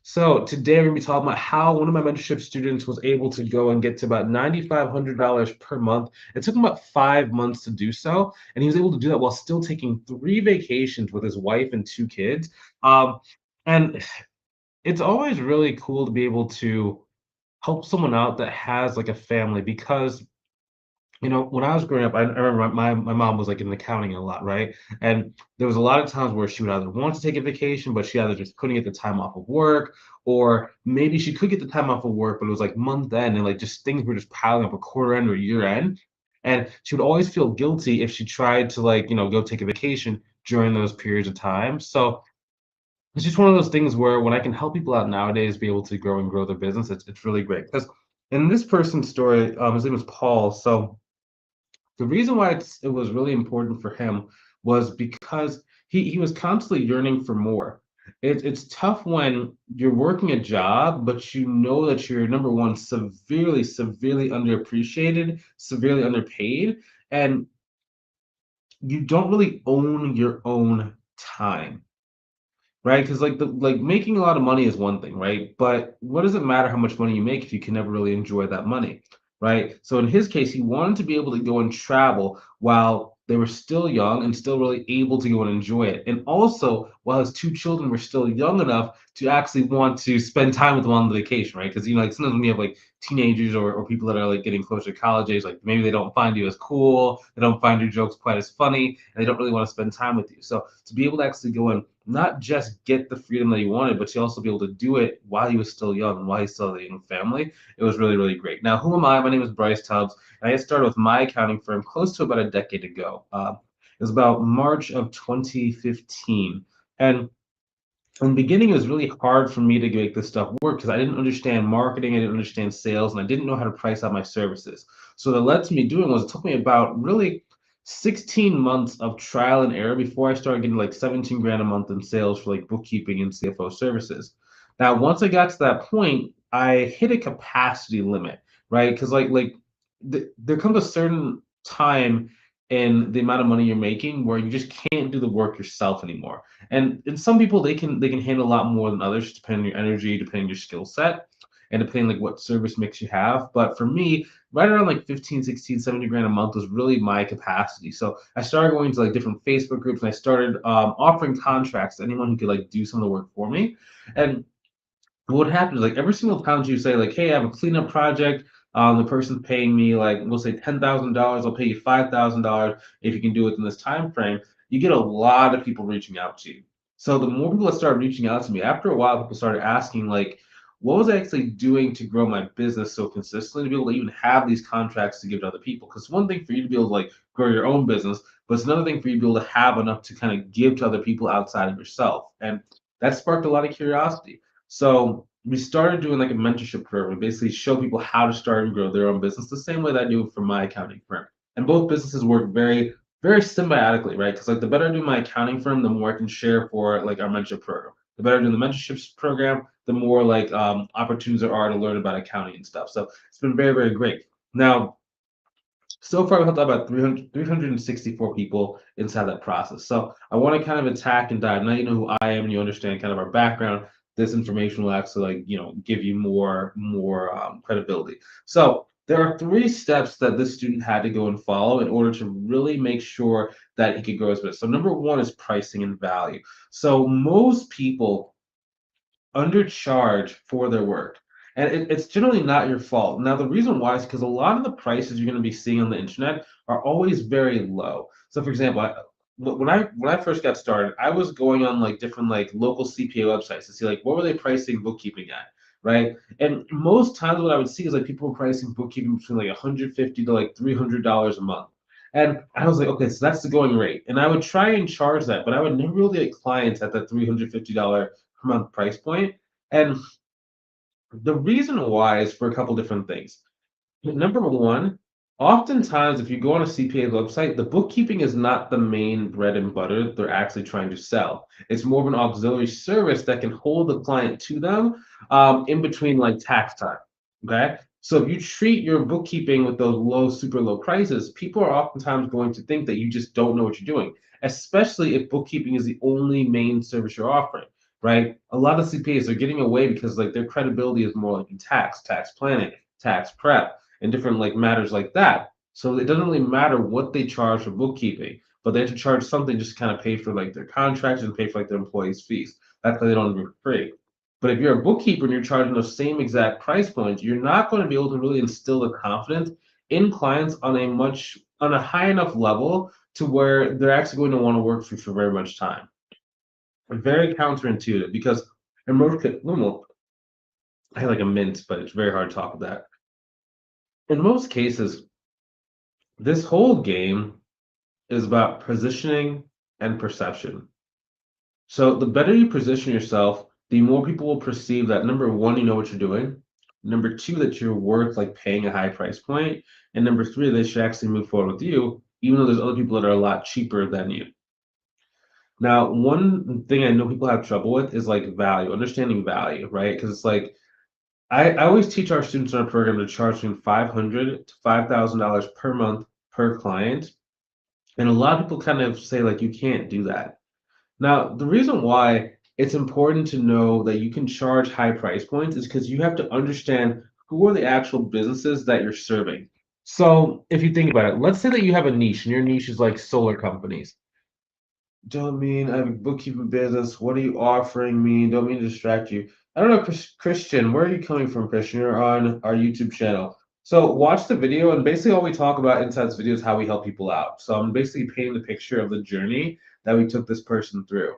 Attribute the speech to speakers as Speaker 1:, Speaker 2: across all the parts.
Speaker 1: So today we're gonna be talking about how one of my mentorship students was able to go and get to about $9,500 per month. It took him about 5 months to do so, and he was able to do that while still taking 3 vacations with his wife and 2 kids. Um, and it's always really cool to be able to help someone out that has like a family because when I was growing up, I remember my mom was, like, in accounting a lot, right? And there was a lot of times where she would either want to take a vacation, but she either just couldn't get the time off of work, or maybe she could get the time off of work, but it was, like, month end and, like, just things were just piling up a quarter end or year end, and she would always feel guilty if she tried to, like, go take a vacation during those periods of time. So it's just one of those things where when I can help people out nowadays be able to grow their business, it's really great. Because in this person's story, his name is Paul. So the reason why it was really important for him was because he was constantly yearning for more. It's tough when you're working a job, but you know that you're number one severely underappreciated, severely underpaid, and you don't really own your own time. Right? Because like making a lot of money is one thing, right? But what does it matter how much money you make if you can never really enjoy that money, right? So in his case, he wanted to be able to go and travel while they were still young and still really able to go and enjoy it. And also while his 2 children were still young enough to actually want to spend time with them on the vacation, right? Because like sometimes when you have like teenagers or people that are like getting closer to college age, like maybe they don't find you as cool, they don't find your jokes quite as funny, and they don't really want to spend time with you. So to be able to actually go and not just get the freedom that he wanted, but to also be able to do it while he was still young and while he still had a young family. It was really, really great. Now, who am I? My name is Bryce Tubbs, and I started with my accounting firm close to about a decade ago. It was about March of 2015. And in the beginning, it was really hard for me to make this stuff work because I didn't understand marketing, I didn't understand sales, and I didn't know how to price out my services. So that led to me doing was it took me about really 16 months of trial and error before I started getting like 17 grand a month in sales for like bookkeeping and CFO services. Now, once I got to that point, I hit a capacity limit, right? Because there comes a certain time in the amount of money you're making where you just can't do the work yourself anymore. And some people they can handle a lot more than others, depending on your energy, depending on your skill set, and depending like what service mix you have. But for me, right around like 15, 16, 70 grand a month was really my capacity. So I started going to like different Facebook groups and I started offering contracts to anyone who could like do some of the work for me. And what happens like every single time you say like, hey, I have a cleanup project. The person's paying me like we'll say $10,000. I'll pay you $5,000 if you can do it in this time frame. You get a lot of people reaching out to you. So the more people that started reaching out to me, after a while, people started asking like, what was I actually doing to grow my business so consistently to be able to even have these contracts to give to other people? Because one thing for you to be able to like grow your own business, but it's another thing for you to be able to have enough to kind of give to other people outside of yourself. And that sparked a lot of curiosity. So we started doing like a mentorship program, basically show people how to start and grow their own business the same way that I do for my accounting firm. And both businesses work very symbiotically, right? Because like the better I do my accounting firm, the more I can share for like our mentorship program. The better I do the mentorships program, the more like opportunities there are to learn about accounting and stuff. So it's been very great. Now, so far, we've helped out about 364 people inside that process. So I want to kind of attack and dive. Now you know who I am and you understand kind of our background. This information will actually like, give you more credibility. So there are 3 steps that this student had to go and follow in order to really make sure that he could grow his business. So number one is pricing and value. So most people undercharge for their work. And it's generally not your fault. Now, the reason why is because a lot of the prices you're going to be seeing on the internet are always very low. So, for example, when I first got started, I was going on like different like local CPA websites to see like what were they pricing bookkeeping at, right? And most times what I would see is like people were pricing bookkeeping between like 150 to like $300 a month. And I was like, okay, so that's the going rate. And I would try and charge that, but I would never really get clients at that $350 per month price point. And the reason why is for a couple different things. Number one, oftentimes if you go on a CPA website, the bookkeeping is not the main bread and butter they're actually trying to sell. It's more of an auxiliary service that can hold the client to them in between like tax time. Okay. So if you treat your bookkeeping with those super low prices, people are oftentimes going to think that you just don't know what you're doing, especially if bookkeeping is the only main service you're offering. right? A lot of CPAs are getting away because like their credibility is more like in tax planning, tax prep, and different like matters like that. So it doesn't really matter what they charge for bookkeeping, but they have to charge something just to kind of pay for like their contracts and pay for like their employees' fees. That's why they don't do it for free. But if you're a bookkeeper and you're charging those same exact price points, you're not going to be able to really instill the confidence in clients on a high enough level to where they're actually going to want to work for you for very much time. Very counterintuitive because in most well, I had like a mint, but it's very hard to talk with that. In most cases, this whole game is about positioning and perception. So the better you position yourself, the more people will perceive that number one, you know what you're doing. Number two, that you're worth like paying a high price point. And number three, they should actually move forward with you, even though there's other people that are a lot cheaper than you. Now, one thing I know people have trouble with is like value, understanding value, right? Because it's like I always teach our students in our program to charge between $500 to $5,000 per month per client. And a lot of people kind of say like you can't do that. Now, the reason why it's important to know that you can charge high price points is because you have to understand who are the actual businesses that you're serving. So, if you think about it, let's say that you have a niche and your niche is like solar companies. Don't mean I have a bookkeeping business. What are you offering me? Don't mean to distract you. I don't know, Christian, where are you coming from, Christian? You're on our YouTube channel. So watch the video, and basically all we talk about inside this video is how we help people out. So I'm basically painting the picture of the journey that we took this person through.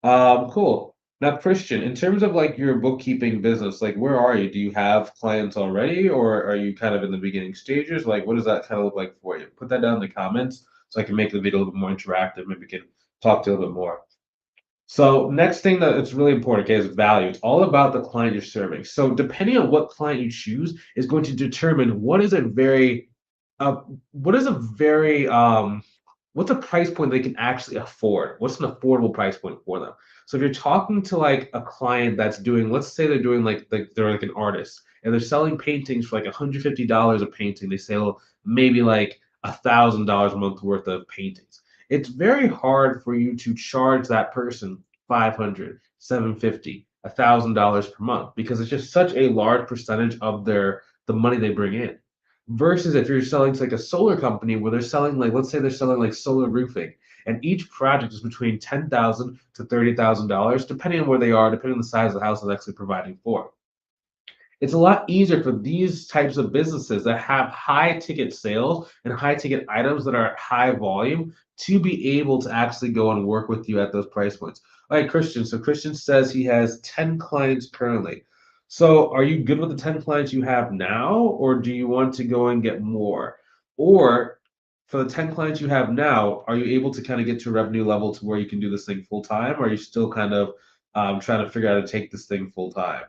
Speaker 1: Cool. Now, Christian, in terms of like your bookkeeping business, like where are you? Do you have clients already, or are you kind of in the beginning stages? Like, what does that kind of look like for you? Put that down in the comments so I can make the video a little bit more interactive. Maybe we can talk to you a little bit more. So next thing that it's really important, okay, is value. It's all about the client you're serving. So depending on what client you choose is going to determine uh, what is a very what's a price point they can actually afford? What's an affordable price point for them? So if you're talking to like a client that's doing, let's say they're doing like they're like an artist and they're selling paintings for like $150 a painting, they sell maybe like $1,000 a month worth of paintings. It's very hard for you to charge that person 500, 750, $1,000 per month because it's just such a large percentage of the money they bring in. Versus if you're selling to like a solar company where they're selling like let's say they're selling like solar roofing and each project is between $10,000 to $30,000 depending on where they are, depending on the size of the house they're actually providing for. It's a lot easier for these types of businesses that have high ticket sales and high ticket items that are high volume to be able to actually go and work with you at those price points. All right, Christian. So Christian says he has 10 clients currently. So are you good with the 10 clients you have now, or do you want to go and get more? Or for the 10 clients you have now, are you able to kind of get to a revenue level to where you can do this thing full time? Or are you still kind of trying to figure out how to take this thing full time?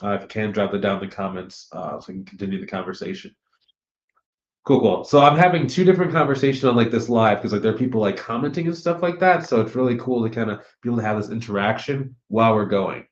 Speaker 1: If you can, drop that down in the comments so we can continue the conversation. Cool, cool. So I'm having two different conversations on like this live because like there are people like commenting and stuff like that. So it's really cool to kind of be able to have this interaction while we're going.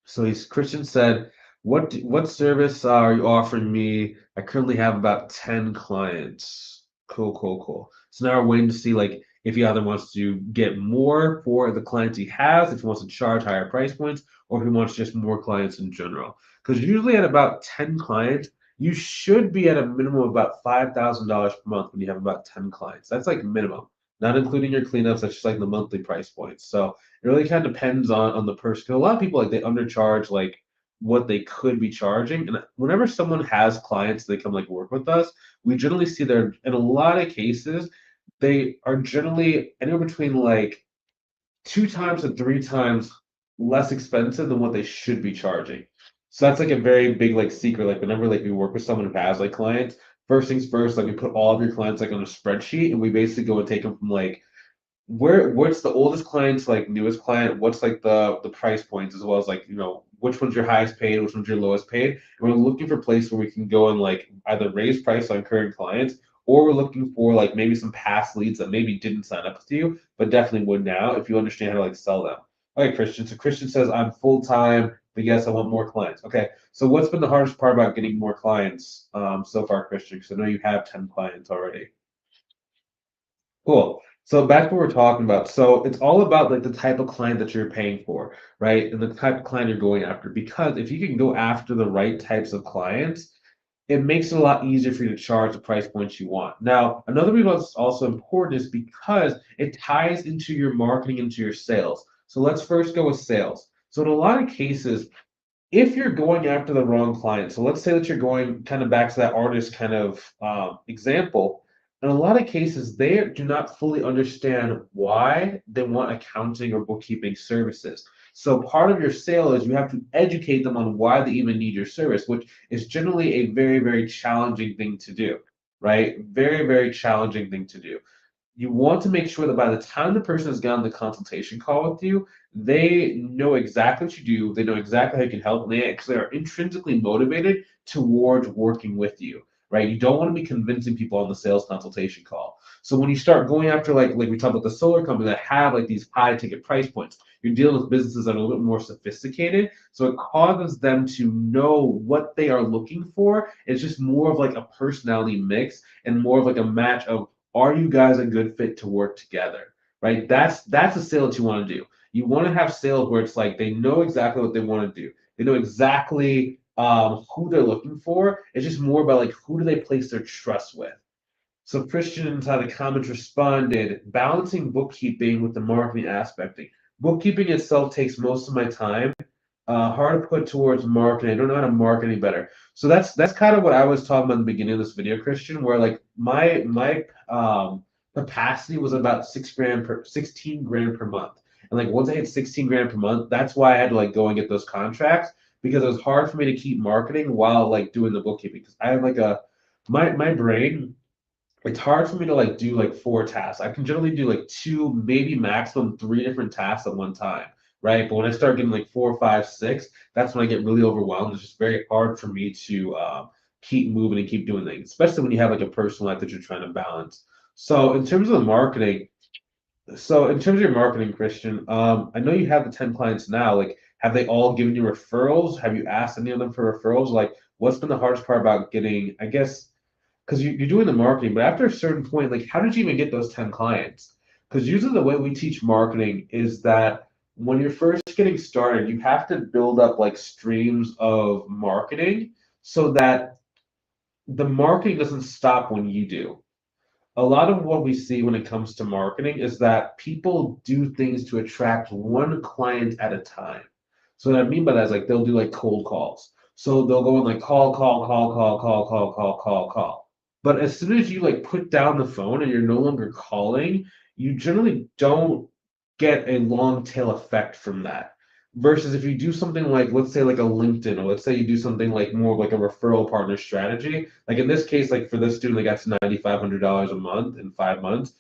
Speaker 1: So Christian said, what service are you offering me? I currently have about 10 clients. Cool, cool, cool. So now we're waiting to see like if he either wants to get more for the clients he has, if he wants to charge higher price points, or if he wants just more clients in general. Because usually at about 10 clients, you should be at a minimum of about $5,000 per month when you have about 10 clients. That's like minimum, not including your cleanups. That's just like the monthly price points. So it really kind of depends on the person. 'Cause a lot of people like they undercharge like what they could be charging. And whenever someone has clients, they come like work with us. We generally see they're in a lot of cases they are generally anywhere between like 2 times to 3 times less expensive than what they should be charging. So that's like a very big like secret. Like whenever like we work with someone who has like clients, first things first, like we put all of your clients like on a spreadsheet and we basically go and take them from like what's the oldest client to like newest client, what's like the price points as well as like which one's your highest paid, which one's your lowest paid, and we're looking for places where we can go and like either raise price on current clients or we're looking for like maybe some past leads that maybe didn't sign up with you but definitely would now if you understand how to like sell them. Okay, Christian, so Christian says I'm full-time but yes I want more clients. Okay, so what's been the hardest part about getting more clients so far, Christian, because I know you have 10 clients already? Cool. So back to what we're talking about. So it's all about like the type of client that you're paying for, right? And the type of client you're going after. Because if you can go after the right types of clients, it makes it a lot easier for you to charge the price points you want. Now, another reason why it's also important is because it ties into your marketing, into your sales. So let's first go with sales. So in a lot of cases, if you're going after the wrong client, so let's say that you're going kind of back to that artist kind of example, in a lot of cases, they do not fully understand why they want accounting or bookkeeping services. So part of your sale is you have to educate them on why they even need your service, which is generally a very, very challenging thing to do, right? Very, very challenging thing to do. You want to make sure that by the time the person has gotten the consultation call with you, they know exactly what you do, they know exactly how you can help, and they actually are intrinsically motivated towards working with you, right? You don't want to be convincing people on the sales consultation call. So when you start going after like we talked about the solar company that have like these high ticket price points, you're dealing with businesses that are a little bit more sophisticated. So it causes them to know what they are looking for. It's just more of like a personality mix and more of like a match of, are you guys a good fit to work together? Right? That's a sale that you want to do. You want to have sales where it's like they know exactly what they want to do. They know exactly who they're looking for. It's just more about like who do they place their trust with. So Christian inside the comments responded, balancing bookkeeping with the marketing aspecting. Bookkeeping itself takes most of my time. Hard to put towards marketing. I don't know how to market any better. So that's kind of what I was talking about in the beginning of this video, Christian, where like my capacity was about 16 grand per month. And like once I hit 16 grand per month, that's why I had to like go and get those contracts because it was hard for me to keep marketing while like doing the bookkeeping. Because I have like a my brain, it's hard for me to like do like four tasks. I can generally do like two, maybe maximum three different tasks at one time, right? But when I start getting like four, five, six, that's when I get really overwhelmed. It's just very hard for me to keep moving and keep doing things, especially when you have like a personal life that you're trying to balance. So in terms of the marketing, so in terms of your marketing, Christian, I know you have the 10 clients now. Like, have they all given you referrals? Have you asked any of them for referrals? Like, what's been the hardest part about getting, I guess, because you're doing the marketing, but after a certain point, like how did you even get those 10 clients? Because usually the way we teach marketing is that when you're first getting started, you have to build up like streams of marketing so that the marketing doesn't stop when you do. A lot of what we see when it comes to marketing is that people do things to attract one client at a time. So what I mean by that is like they'll do like cold calls. So they'll go and like call. But as soon as you like put down the phone and you're no longer calling, you generally don't get a long tail effect from that. Versus if you do something like, let's say like a LinkedIn, or let's say you do something like more of like a referral partner strategy. Like in this case, like for this student, they got to $9,500 a month in 5 months.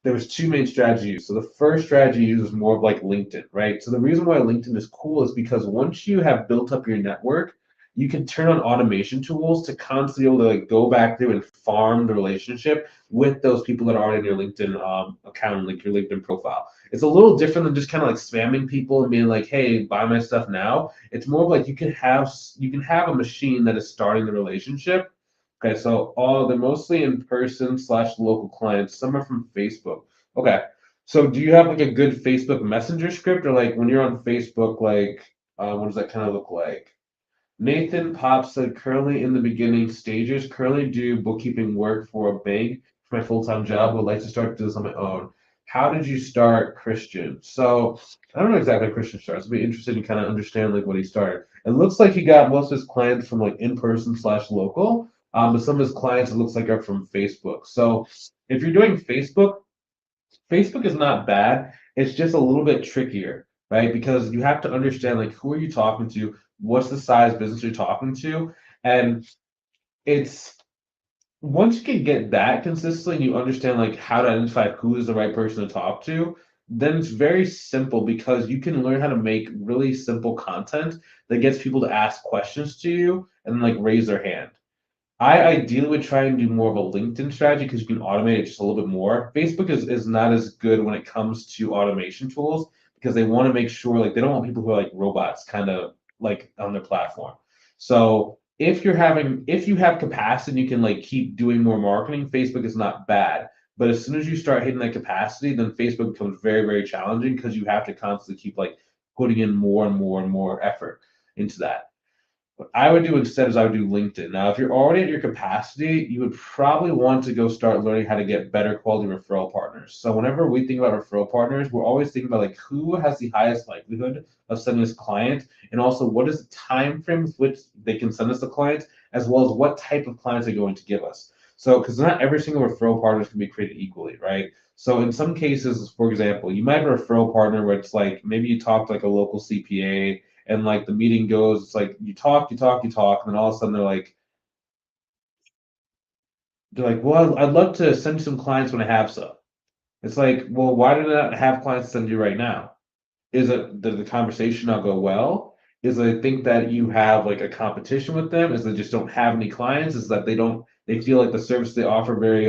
Speaker 1: There was two main strategies. So the first strategy uses more of like LinkedIn, right? So the reason why LinkedIn is cool is because once you have built up your network, you can turn on automation tools to constantly able to like go back through and farm the relationship with those people that are already in your LinkedIn account, like your LinkedIn profile. It's a little different than just kind of like spamming people and being like, "Hey, buy my stuff now." It's more of like you can have a machine that is starting the relationship. Okay, so all they're mostly in person slash local clients. Some are from Facebook. Okay, so do you have like a good Facebook Messenger script, or like when you're on Facebook, like what does that kind of look like? Nathan Pop said, currently in the beginning stages, currently do bookkeeping work for a bank for my full-time job, would like to start to do this on my own. How did you start, Christian? So I don't know exactly how Christian starts. I'd be interested in kind of understand like what he started. It looks like he got most of his clients from like in-person slash local, but some of his clients it looks like are from Facebook. So if you're doing Facebook is not bad. It's just a little bit trickier, right? Because you have to understand like who are you talking to, what's the size business you're talking to, and it's once you can get that consistently and you understand like how to identify who is the right person to talk to, then it's very simple because you can learn how to make really simple content that gets people to ask questions to you and like raise their hand. I ideally would try and do more of a LinkedIn strategy because you can automate it just a little bit more. Facebook is not as good when it comes to automation tools because they want to make sure like they don't want people who are like robots kind of like on their platform. So if you have capacity and you can like keep doing more marketing, Facebook is not bad. But as soon as you start hitting that capacity, then Facebook becomes very, very challenging because you have to constantly keep like putting in more and more and more effort into that. What I would do instead is I would do LinkedIn. Now, if you're already at your capacity, you would probably want to go start learning how to get better quality referral partners. So whenever we think about referral partners, we're always thinking about like who has the highest likelihood of sending us clients, and also what is the time frame with which they can send us the clients, as well as what type of clients they're going to give us. So, because not every single referral partner can be created equally, right? So in some cases, for example, you might have a referral partner where it's like maybe you talk to like a local CPA and like the meeting goes, it's like you talk, you talk, you talk, and then all of a sudden they're like, well, I'd love to send you some clients when I have some. It's like, well, why did I not have clients send you right now? Is it did the conversation not go well? Is it think that you have like a competition with them? Is they just don't have any clients? Is that they feel like the service they offer very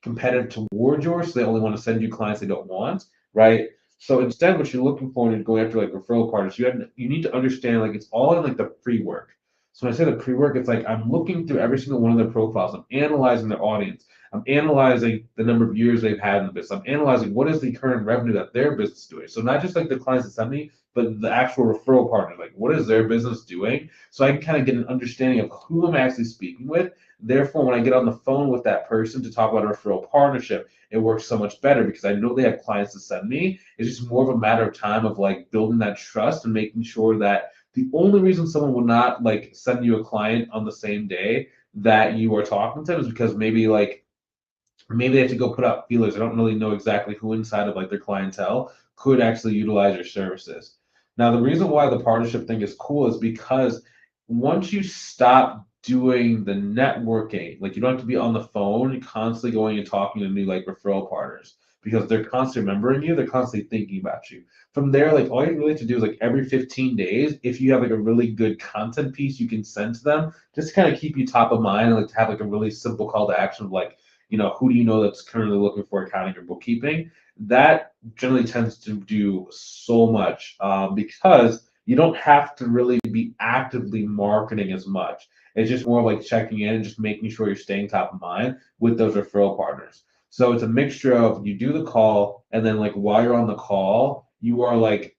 Speaker 1: competitive towards yours, so they only want to send you clients they don't want, right? So instead, what you're looking for when you're going after like referral partners, you need to understand like it's all in like the pre-work. So when I say the pre-work, it's like I'm looking through every single one of their profiles. I'm analyzing their audience. I'm analyzing the number of years they've had in the business. I'm analyzing what is the current revenue that their business is doing. So not just like the clients that send me, but the actual referral partners. Like what is their business doing? So I can kind of get an understanding of who I'm actually speaking with. Therefore, when I get on the phone with that person to talk about a referral partnership, it works so much better because I know they have clients to send me. It's just more of a matter of time of like building that trust and making sure that the only reason someone would not like send you a client on the same day that you are talking to them is because maybe they have to go put out feelers. I don't really know exactly who inside of like their clientele could actually utilize your services. Now, the reason why the partnership thing is cool is because once you stop doing the networking, like you don't have to be on the phone constantly going and talking to new like referral partners because they're constantly remembering you, they're constantly thinking about you. From there, like all you really have to do is like every 15 days, if you have like a really good content piece you can send to them, just to kind of keep you top of mind and like to have like a really simple call to action of like, who do you know that's currently looking for accounting or bookkeeping? That generally tends to do so much because you don't have to really be actively marketing as much. It's just more like checking in and just making sure you're staying top of mind with those referral partners. So it's a mixture of you do the call and then like while you're on the call, you are like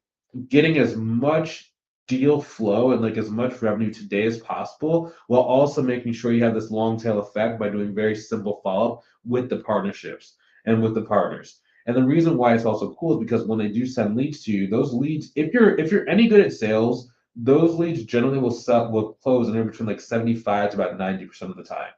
Speaker 1: getting as much deal flow and like as much revenue today as possible while also making sure you have this long tail effect by doing very simple follow-up with the partnerships and with the partners. And the reason why it's also cool is because when they do send leads to you, those leads, if you're any good at sales, those leads generally will close anywhere between like 75 to about 90% of the time.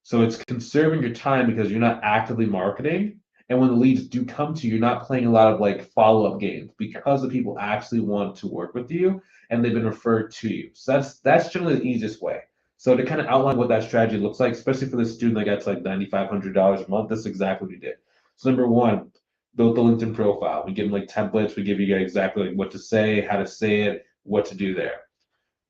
Speaker 1: So it's conserving your time because you're not actively marketing. And when the leads do come to you, you're not playing a lot of like follow-up games because the people actually want to work with you and they've been referred to you. So that's generally the easiest way. So to kind of outline what that strategy looks like, especially for the student that gets like $9,500 a month, that's exactly what we did. So number one, build the LinkedIn profile. We give them like templates. We give you guys exactly like what to say, how to say it, what to do there.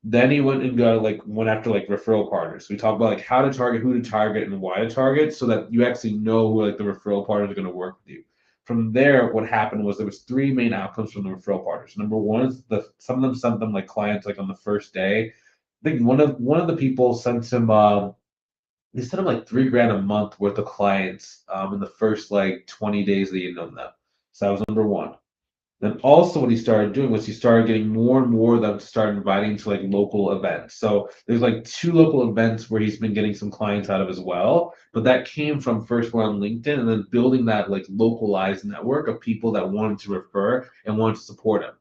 Speaker 1: Then he went after like referral partners. We talked about like how to target, who to target, and why to target, so that you actually know who like the referral partners are going to work with you. From there, what happened was there was three main outcomes from the referral partners. Number one is some of them sent them like clients like on the first day. I think one of the people sent him they sent him like 3 grand a month worth of clients in the first like 20 days that you know them. So that was number one. Then also what he started doing was he started getting more and more of them to start inviting to like local events. So there's like two local events where he's been getting some clients out of as well. But that came from first one on LinkedIn and then building that like localized network of people that wanted to refer and wanted to support him.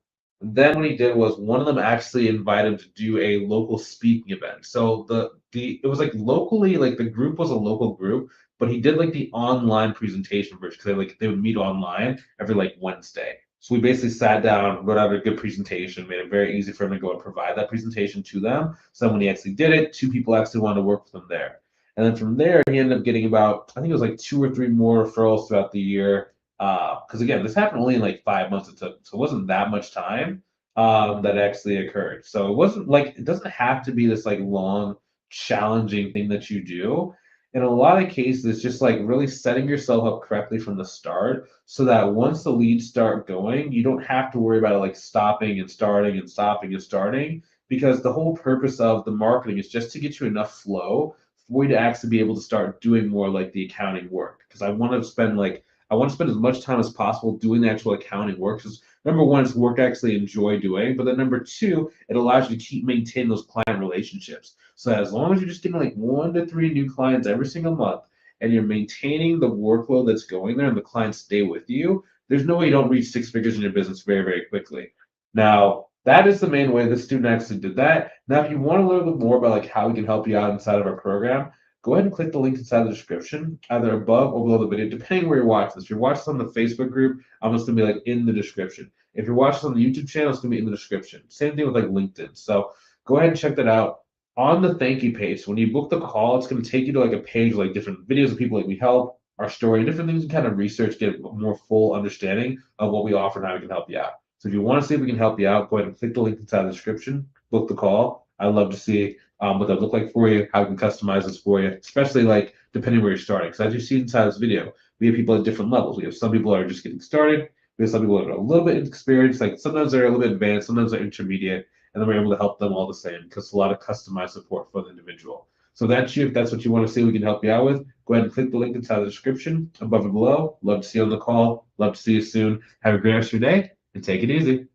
Speaker 1: Then what he did was one of them actually invited him to do a local speaking event. So the it was like locally, like the group was a local group, but he did like the online presentation version because they would meet online every like Wednesday. So we basically sat down, wrote out a good presentation, made it very easy for him to go and provide that presentation to them. So when he actually did it, two people actually wanted to work with him there. And then from there, he ended up getting about, I think it was like two or three more referrals throughout the year. Because again, this happened only in like 5 months it took, so it wasn't that much time that actually occurred. So it wasn't like it doesn't have to be this like long, challenging thing that you do. In a lot of cases, it's just like really setting yourself up correctly from the start so that once the leads start going, you don't have to worry about it like stopping and starting and stopping and starting because the whole purpose of the marketing is just to get you enough flow for you to actually be able to start doing more like the accounting work. Because I want to spend as much time as possible doing the actual accounting work. Because number one, it's work I actually enjoy doing, but then number two, it allows you to keep maintaining those client relationships. So that as long as you're just getting like 1 to 3 new clients every single month, and you're maintaining the workload that's going there, and the clients stay with you, there's no way you don't reach 6 figures in your business very, very quickly. Now, that is the main way the student actually did that. Now, if you want to learn a little more about like how we can help you out inside of our program, go ahead and click the link inside the description, either above or below the video, depending where you're watching this. If you're watching this on the Facebook group, I'm just gonna be like in the description. If you're watching on the YouTube channel, it's gonna be in the description. Same thing with like LinkedIn. So go ahead and check that out. On the thank you page, so when you book the call, it's gonna take you to like a page with like different videos of people like we help, our story, different things you kind of research, get a more full understanding of what we offer and how we can help you out. So if you want to see if we can help you out, go ahead and click the link inside the description, book the call. I'd love to see what that look like for you, how we can customize this for you, especially like depending where you're starting. Because as you see inside this video, we have people at different levels. We have some people that are just getting started. We have some people that are a little bit experienced, like sometimes they're a little bit advanced, sometimes they're intermediate, and then we're able to help them all the same because it's a lot of customized support for the individual. So that's you. If that's what you want to see, we can help you out with. Go ahead and click the link inside the description above and below. Love to see you on the call. Love to see you soon. Have a great rest of your day and take it easy.